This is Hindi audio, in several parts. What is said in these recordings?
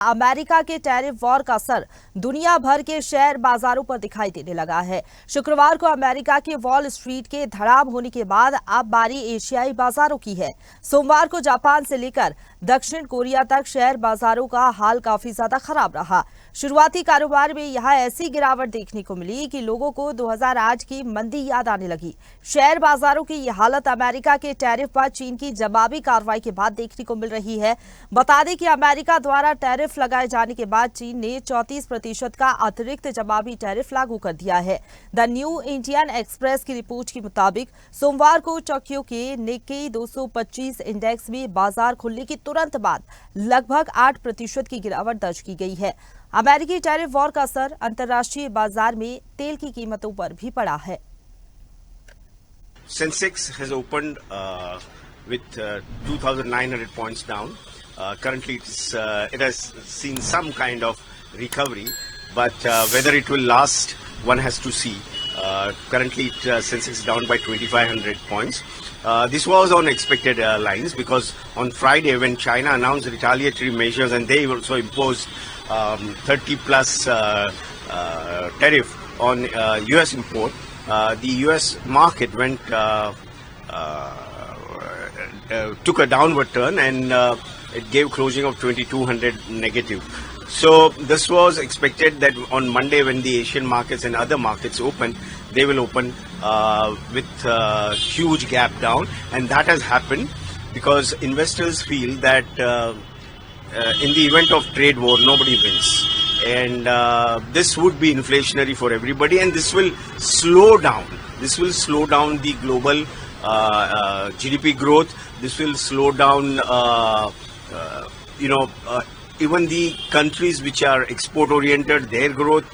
अमेरिका के टैरिफ वॉर का असर दुनिया भर के शेयर बाजारों पर दिखाई देने लगा है। शुक्रवार को अमेरिका के वॉल स्ट्रीट के धड़ाम होने के बाद अब बारी एशियाई बाजारों की है। सोमवार को जापान से लेकर दक्षिण कोरिया तक शेयर बाजारों का हाल काफी ज्यादा खराब रहा। शुरुआती कारोबार में यहां ऐसी गिरावट देखने को मिली कि लोगों को 2008 की मंदी याद आने लगी। शेयर बाजारों की यह हालत अमेरिका के टैरिफ पर चीन की जवाबी कार्रवाई के बाद देखने को मिल रही है। बता दें कि अमेरिका द्वारा टैरिफ लगाए जाने के बाद चीन ने 34% का अतिरिक्त जवाबी टैरिफ लागू कर दिया है। द न्यू इंडियन एक्सप्रेस की रिपोर्ट के मुताबिक सोमवार को टोक्यो के निक्केई 225 इंडेक्स में बाजार खुलने के तुरंत बाद लगभग 8% की गिरावट दर्ज की गई है। अमेरिकी टैरिफ वॉर का असर अंतर्राष्ट्रीय बाजार में तेल की कीमतों पर भी पड़ा है। Sensex has opened with 2,900 points down. Currently, it has seen some kind of recovery, but whether it will last, one has to see. Currently, Sensex is down by 2,500 points. This was on expected lines because on Friday, when China announced retaliatory measures and they also imposed 30+ tariff on US import, the US market took a downward turn and it gave closing of 2,200 negative. So this was expected that on Monday when the Asian markets and other markets open, they will open with huge gap down, and that has happened because investors feel that in the event of trade war, nobody wins. And this would be inflationary for everybody, and this will slow down. This will slow down the global GDP growth. This will slow down, even the countries which are export-oriented, their growth.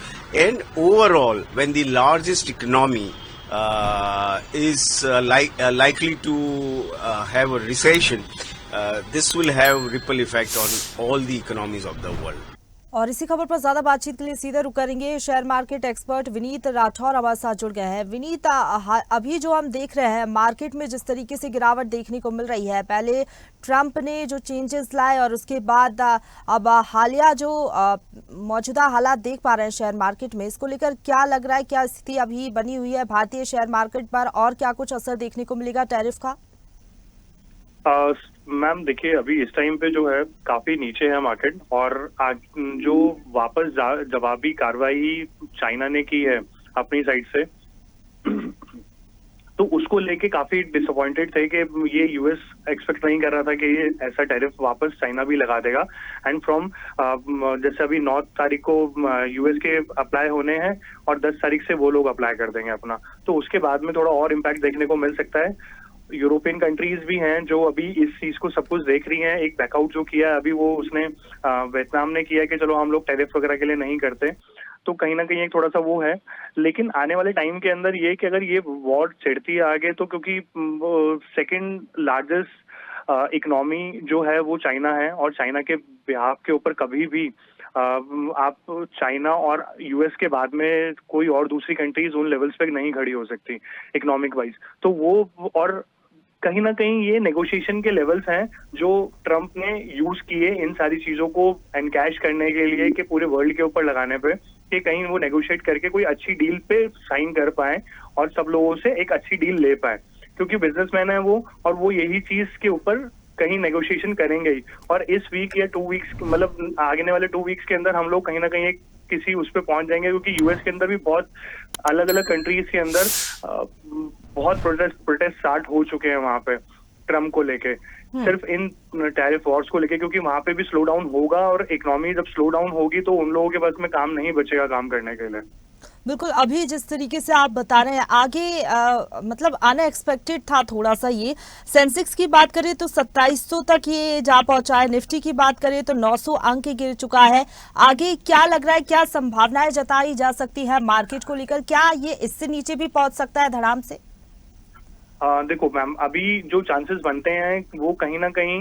And overall, when the largest economy is likely to have a recession, this will have ripple effect on all the economies of the world. और इसी खबर पर ज्यादा बातचीत के लिए सीधे रुक करेंगे। Share market expert Vineet Rathore हमारे साथ जुड़ गए हैं। विनीत, अभी जो हम देख रहे हैं मार्केट में जिस तरीके से गिरावट देखने को मिल रही है, पहले ट्रंप ने जो चेंजेस लाए और उसके बाद अब हालिया जो मौजूदा हालात देख पा रहे हैं शेयर मार्केट में, इसको लेकर क्या लग रहा है, क्या स्थिति अभी बनी हुई है भारतीय शेयर मार्केट पर और क्या कुछ असर देखने को मिलेगा टैरिफ का? मैम देखिए, अभी इस टाइम पे जो है काफी नीचे है मार्केट, और जो वापस जवाबी कार्रवाई चाइना ने की है अपनी साइड से तो उसको लेके काफी डिसअपॉइंटेड थे कि ये यूएस एक्सपेक्ट नहीं कर रहा था कि ये ऐसा टैरिफ वापस चाइना भी लगा देगा। एंड फ्रॉम जैसे अभी 9 तारीख को यूएस के अप्लाई होने हैं और 10 तारीख से वो लोग अप्लाई कर देंगे अपना, तो उसके बाद में थोड़ा और इम्पैक्ट देखने को मिल सकता है। यूरोपियन कंट्रीज भी हैं जो अभी इस चीज को सब कुछ देख रही हैं। एक बैकआउट जो किया है अभी वो उसने वियतनाम ने किया कि चलो हम लोग टैरिफ वगैरह के लिए नहीं करते, तो कहीं ना कहीं एक थोड़ा सा वो है। लेकिन आने वाले टाइम के अंदर ये कि अगर ये वॉर छिड़ती है आगे, तो क्योंकि सेकंड लार्जेस्ट इकोनॉमी जो है वो चाइना है, और चाइना के बिहाफ के ऊपर कभी भी आप चाइना और यूएस के बाद में कोई और दूसरी कंट्रीज उन लेवल्स पे नहीं खड़ी हो सकती इकोनॉमिक वाइज। तो वो और कहीं ना कहीं ये नेगोशिएशन के लेवल्स हैं जो ट्रंप ने यूज किए इन सारी चीजों को एनकैश करने के लिए कि पूरे वर्ल्ड के ऊपर लगाने पे, कि कहीं वो नेगोशिएट करके कोई अच्छी डील पे साइन कर पाए और सब लोगों से एक अच्छी डील ले पाए, क्योंकि बिजनेसमैन है वो, और वो यही चीज के ऊपर कहीं नेगोशिएशन करेंगे ही। और इस वीक या 2 वीक्स, मतलब आगे वाले 2 वीक्स के अंदर हम लोग कहीं ना कहीं किसी उस पर पहुंच जाएंगे, क्योंकि यूएस के अंदर भी बहुत अलग अलग कंट्रीज के अंदर बहुत प्रोटेस्ट स्टार्ट हो चुके हैं वहां पे ट्रम्प को लेके, सिर्फ इन टैरिफ वॉर्स को लेके, क्योंकि वहां पे भी स्लो डाउन होगा, और इकोनॉमी जब स्लो डाउन होगी तो उन लोगों के पास में काम नहीं बचेगा काम करने के लिए। बिल्कुल, अभी जिस तरीके से आप बता रहे हैं आगे मतलब अनएक्सपेक्टेड था थोड़ा सा ये। सेंसेक्स की बात करें तो 2700 तक ये जा पहुंचा है, निफ्टी की बात करें तो 900 अंक गिर चुका है। आगे क्या लग रहा है, क्या संभावनाएं जताई जा सकती है मार्केट को लेकर, क्या ये इससे नीचे भी पहुंच सकता है धड़ाम से? देखो मैम, अभी जो चांसेस बनते हैं वो कहीं ना कहीं,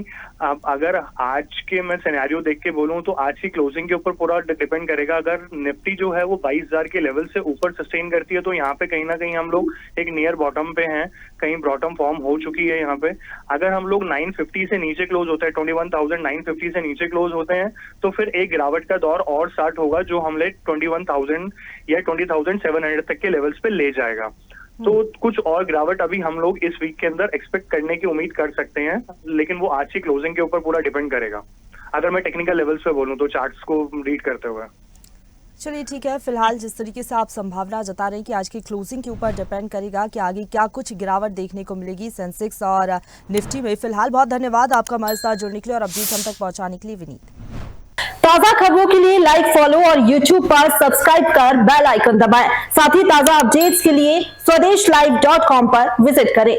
अगर आज के मैं सिनेरियो देख के बोलूं तो आज की क्लोजिंग के ऊपर पूरा डिपेंड करेगा। अगर निफ्टी जो है वो 22,000 के लेवल से ऊपर सस्टेन करती है तो यहाँ पे कहीं ना कहीं हम लोग एक नियर बॉटम पे हैं, कहीं बॉटम फॉर्म हो चुकी है यहाँ पे। अगर हम लोग 950 से नीचे क्लोज होते हैं, 21,950 से नीचे क्लोज होते हैं, तो फिर एक गिरावट का दौर और स्टार्ट होगा जो हमले 21,000 या 20,700 तक के लेवल्स पे ले जाएगा। तो कुछ और गिरावट अभी हम लोग इस वीक के अंदर एक्सपेक्ट करने की उम्मीद कर सकते हैं, लेकिन वो आज की क्लोजिंग के ऊपर पूरा डिपेंड करेगा, अगर मैं टेक्निकल लेवल्स पे बोलूं तो चार्ट्स को रीड करते हुए। चलिए ठीक है, फिलहाल जिस तरीके से आप संभावना जता रहे हैं कि आज की क्लोजिंग के ऊपर डिपेंड करेगा कि आगे क्या कुछ गिरावट देखने को मिलेगी सेंसेक्स और निफ्टी में। फिलहाल बहुत धन्यवाद आपका हमारे साथ जुड़ने के लिए और अपडेट हम तक पहुंचाने के लिए विनीत। ताजा खबरों के लिए लाइक, फॉलो और YouTube पर सब्सक्राइब कर बेल आइकन दबाएं। साथ ही ताजा अपडेट्स के लिए स्वदेशलाइव.com पर विजिट करें।